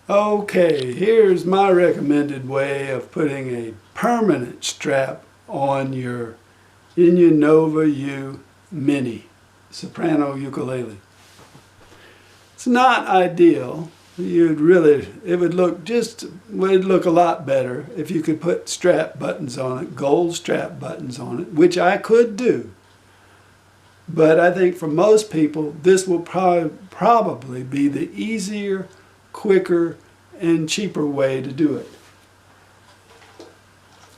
Okay, here's my recommended way of putting a permanent strap on your Enya Nova U Mini soprano ukulele. It's not ideal. It would look a lot better if you could put strap buttons on it, gold strap buttons on it, which I could do. But I think for most people, this will probably be the easier, quicker, and cheaper way to do it.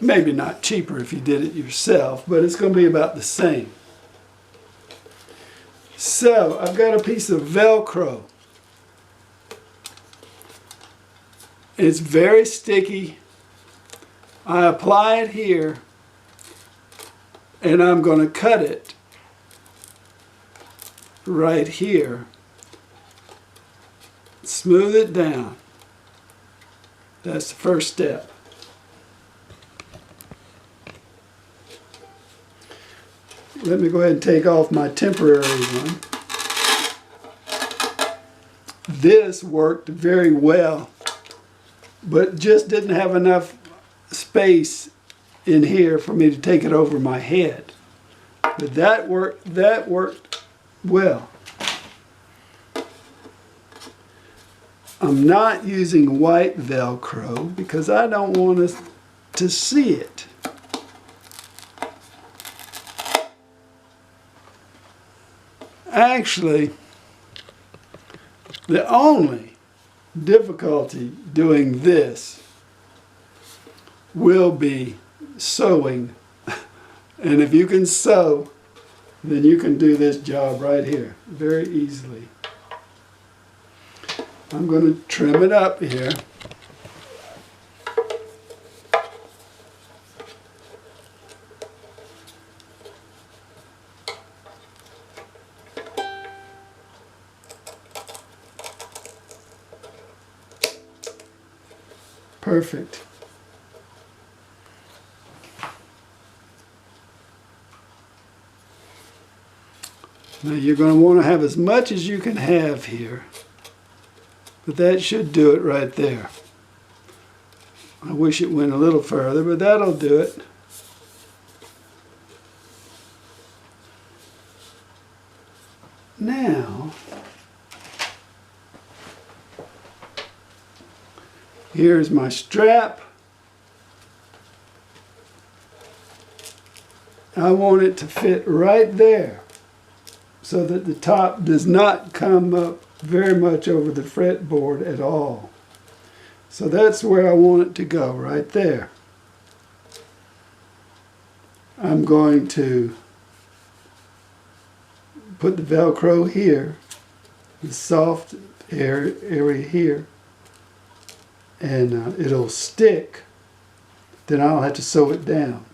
Maybe not cheaper if you did it yourself, but it's going to be about the same. So I've got a piece of Velcro. It's very sticky. I apply it here, and I'm going to cut it right here. Smooth it down. That's the first step. Let me go ahead and take off my temporary one. This worked very well, but just didn't have enough space in here for me to take it over my head. But that worked well. I'm not using white Velcro because I don't want us to see it. Actually, the only difficulty doing this will be sewing. And if you can sew, then you can do this job right here very easily. I'm going to trim it up here. Perfect. Now you're going to want to have as much as you can have here, but that should do it right there. I wish it went a little further, but that'll do it. Now, here's my strap. I want it to fit right there so that the top does not come up very much over the fretboard at all. So that's where I want it to go, right there. I'm going to put the Velcro here, the soft area here, and it'll stick. Then I'll have to sew it down.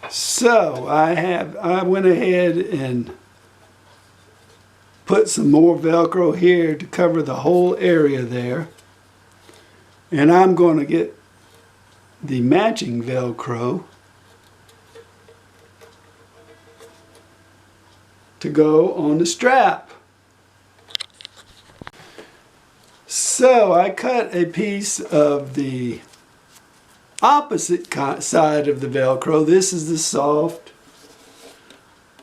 So I went ahead and put some more Velcro here to cover the whole area there. And I'm going to get the matching Velcro to go on the strap. So I cut a piece of the opposite side of the Velcro. This is the soft.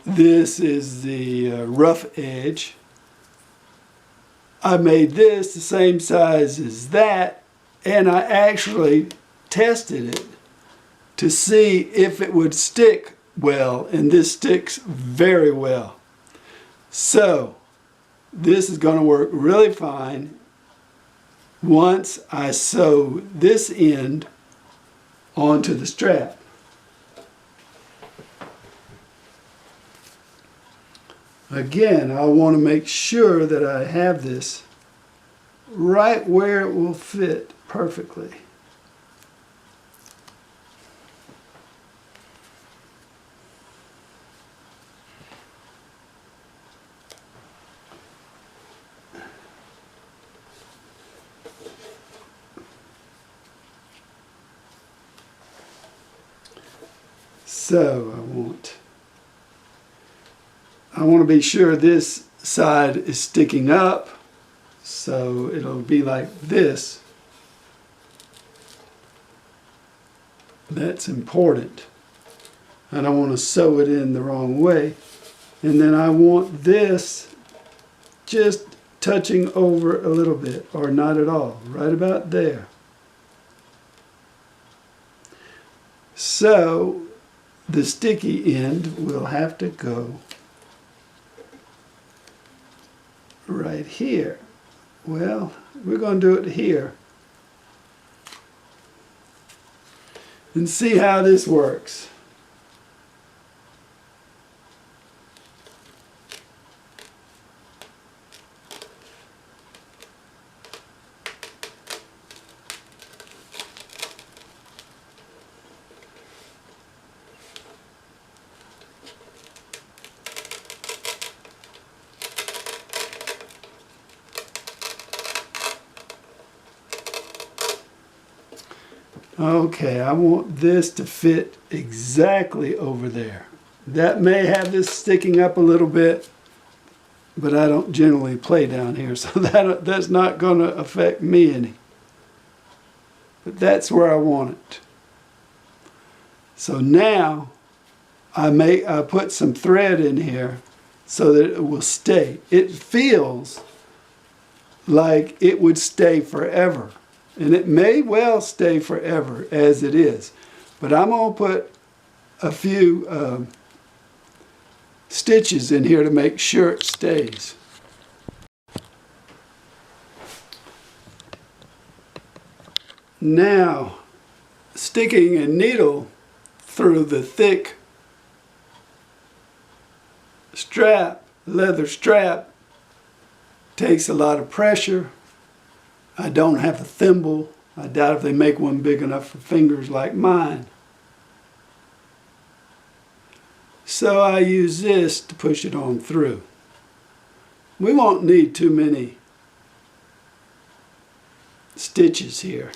This is the rough edge. I made this the same size as that, and I actually tested it to see if it would stick well, and this sticks very well. So this is going to work really fine once I sew this end onto the strap. Again, I want to make sure that I have this right where it will fit perfectly. So I want to be sure this side is sticking up, so it'll be like this. That's important. I don't want to sew it in the wrong way. And then I want this just touching over a little bit, or not at all, right about there. So the sticky end will have to go right here. Well, we're going to do it here. And see how this works. Okay, I want this to fit exactly over there. That may have this sticking up a little bit, but I don't generally play down here, so that's not going to affect me any. But that's where I want it. So now I put some thread in here so that it will stay. It feels like it would stay forever. And it may well stay forever as it is. But I'm going to put a few stitches in here to make sure it stays. Now, sticking a needle through the thick strap, leather strap, takes a lot of pressure. I don't have a thimble. I doubt if they make one big enough for fingers like mine. So I use this to push it on through. We won't need too many stitches here.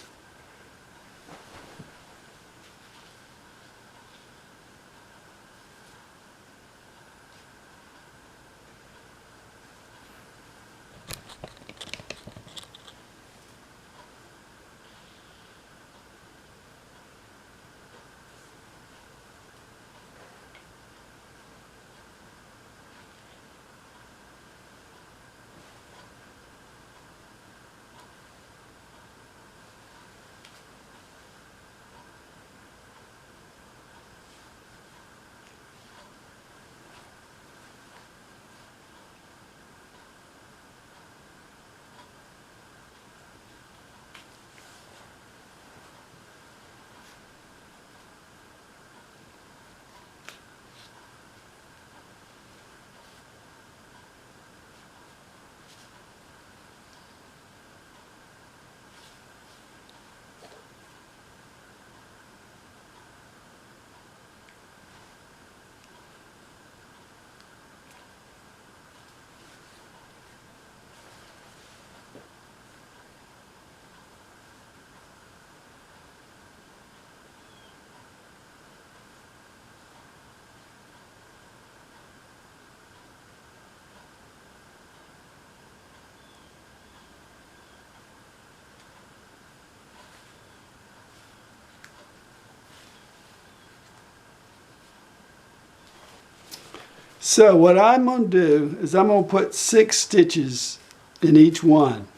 So what I'm going to do is I'm going to put 6 stitches in each one.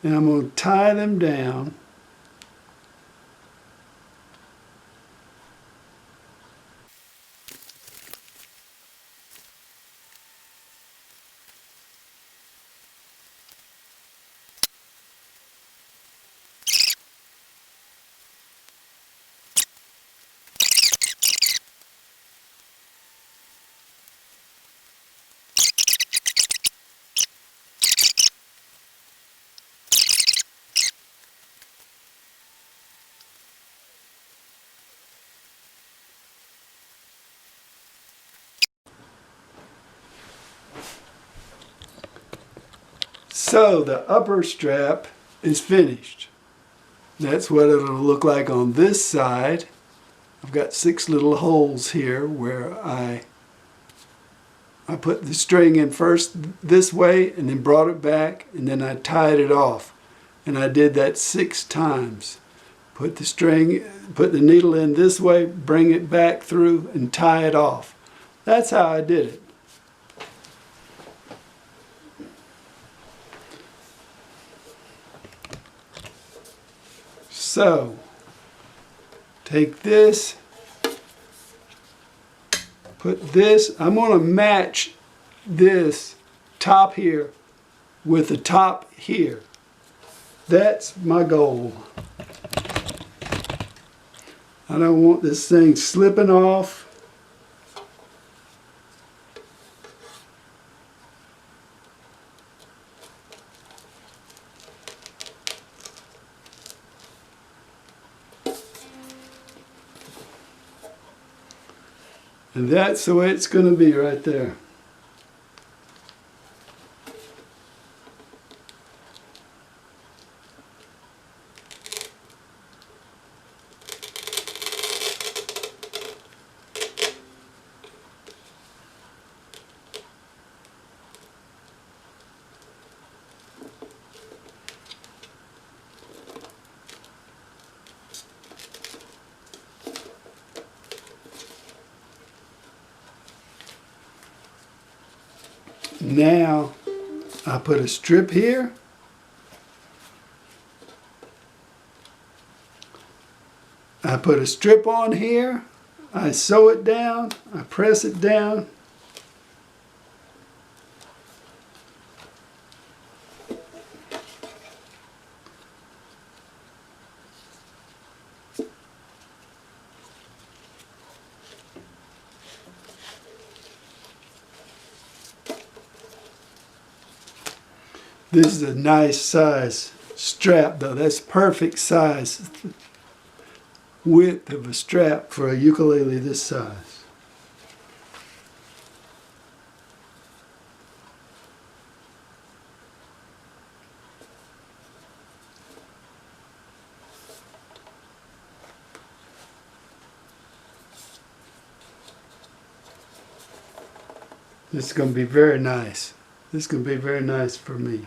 And I'm going to tie them down. So the upper strap is finished. That's what it'll look like on this side. I've got 6 little holes here where I put the string in first this way and then brought it back, and then I tied it off. And I did that 6 times. Put the needle in this way, bring it back through and tie it off. That's how I did it. So, take this, put this, I'm going to match this top here with the top here. That's my goal. I don't want this thing slipping off. And that's the way it's going to be right there. Now I put a strip here. I put a strip on here. I sew it down. I press it down. This is a nice size strap though. That's perfect size width of a strap for a ukulele this size. This is going to be very nice. This is going to be very nice for me.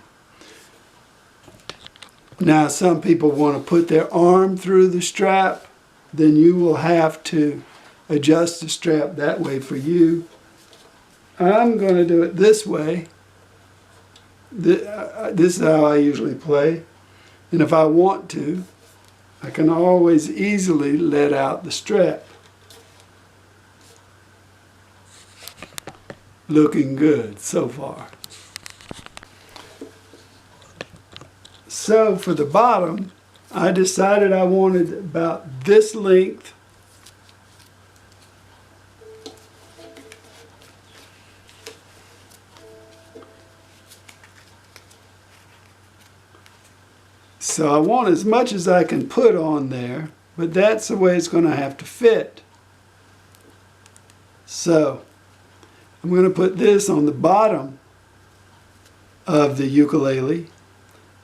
Now some people want to put their arm through the strap, then you will have to adjust the strap that way for you. I'm going to do it this way. This is how I usually play. And if I want to, I can always easily let out the strap. Looking good so far. So for the bottom, I decided I wanted about this length. So I want as much as I can put on there, but that's the way it's going to have to fit. So I'm going to put this on the bottom of the ukulele.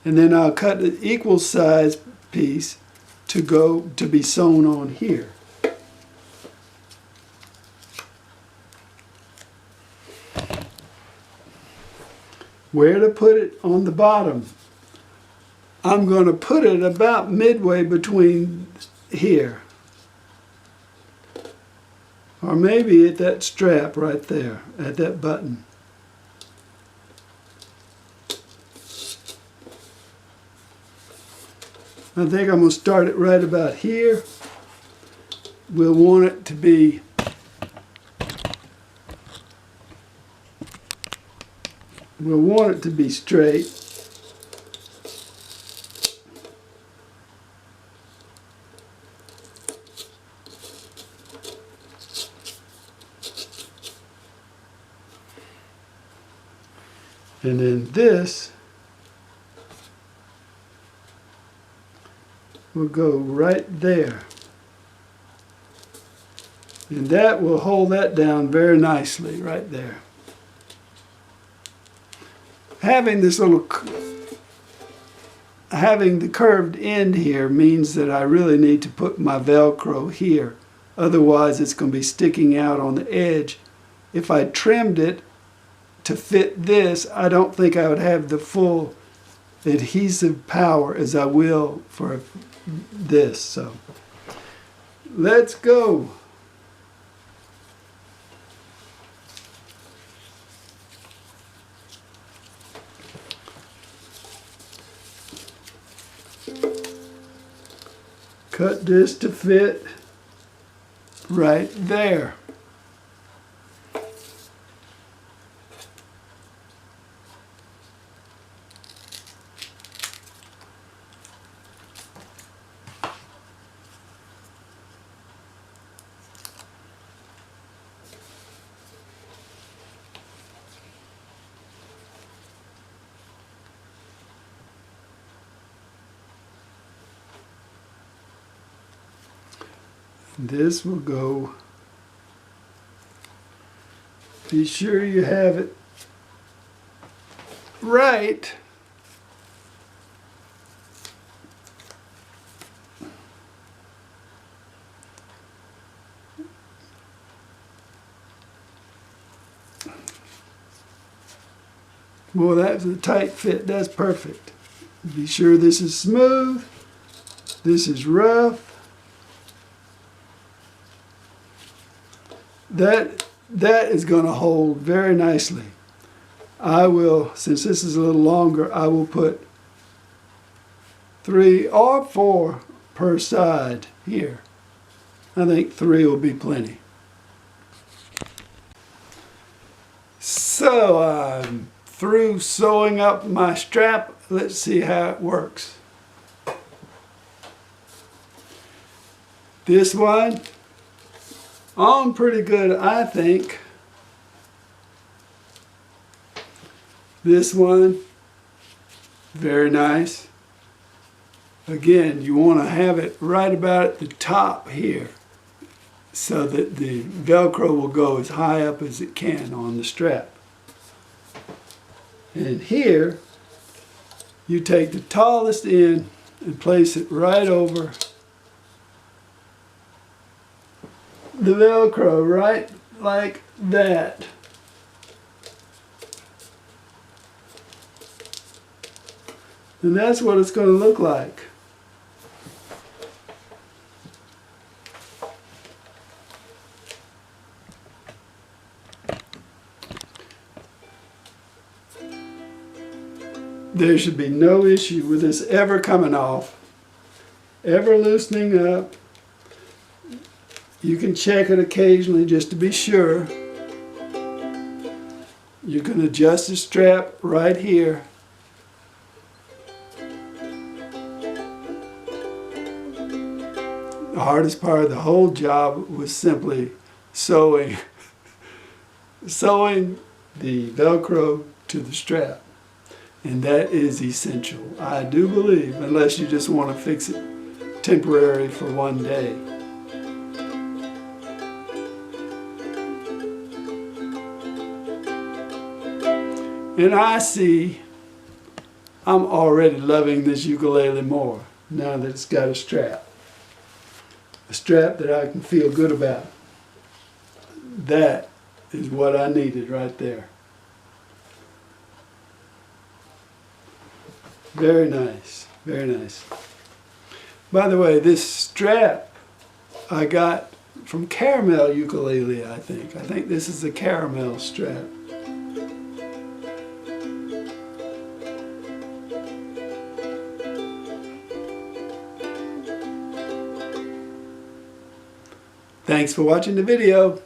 And then I'll cut an equal size piece to be sewn on here. Where to put it on the bottom? I'm going to put it about midway between here. Or maybe at that strap right there, at that button. I think I'm going to start it right about here. We'll want it to be straight. And then this will go right there. And that will hold that down very nicely right there. Having the curved end here means that I really need to put my Velcro here Otherwise, it's going to be sticking out on the edge. If I trimmed it to fit this, I don't think I would have the full adhesive power as I will for this. So let's go. Cut this to fit right there. This will go. Be sure you have it right. Well, that's a tight fit. That's perfect. Be sure this is smooth. This is rough. That is going to hold very nicely. I will, since this is a little longer, I will put 3 or 4 per side here. I think 3 will be plenty. So I'm through sewing up my strap. Let's see how it works. This one on pretty good, I think. This one, very nice. Again, you want to have it right about at the top here so that the Velcro will go as high up as it can on the strap. And here, you take the tallest end and place it right over the Velcro, right like that. And that's what it's going to look like. There should be no issue with this ever coming off, ever loosening up. You can check it occasionally just to be sure. You can adjust the strap right here. The hardest part of the whole job was simply sewing the Velcro to the strap. And that is essential, I do believe, unless you just want to fix it temporary for one day. And I see I'm already loving this ukulele more now that it's got a strap. A strap that I can feel good about. That is what I needed right there. Very nice, very nice. By the way, this strap I got from Caramel Ukulele, I think. I think this is the Caramel strap. Thanks for watching the video.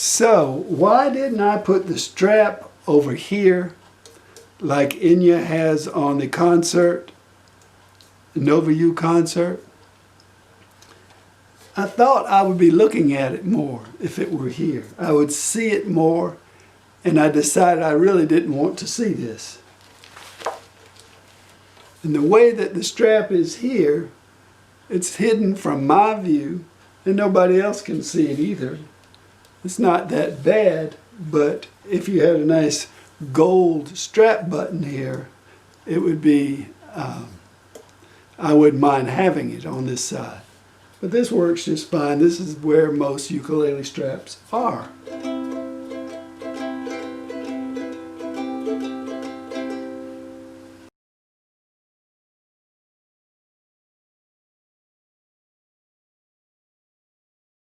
So why didn't I put the strap over here like Enya has on the concert, Nova U concert? I thought I would be looking at it more if it were here. I would see it more, and I decided I really didn't want to see this. And the way that the strap is here, it's hidden from my view, and nobody else can see it either. It's not that bad, but if you had a nice gold strap button here, it would be, I wouldn't mind having it on this side. But this works just fine. This is where most ukulele straps are.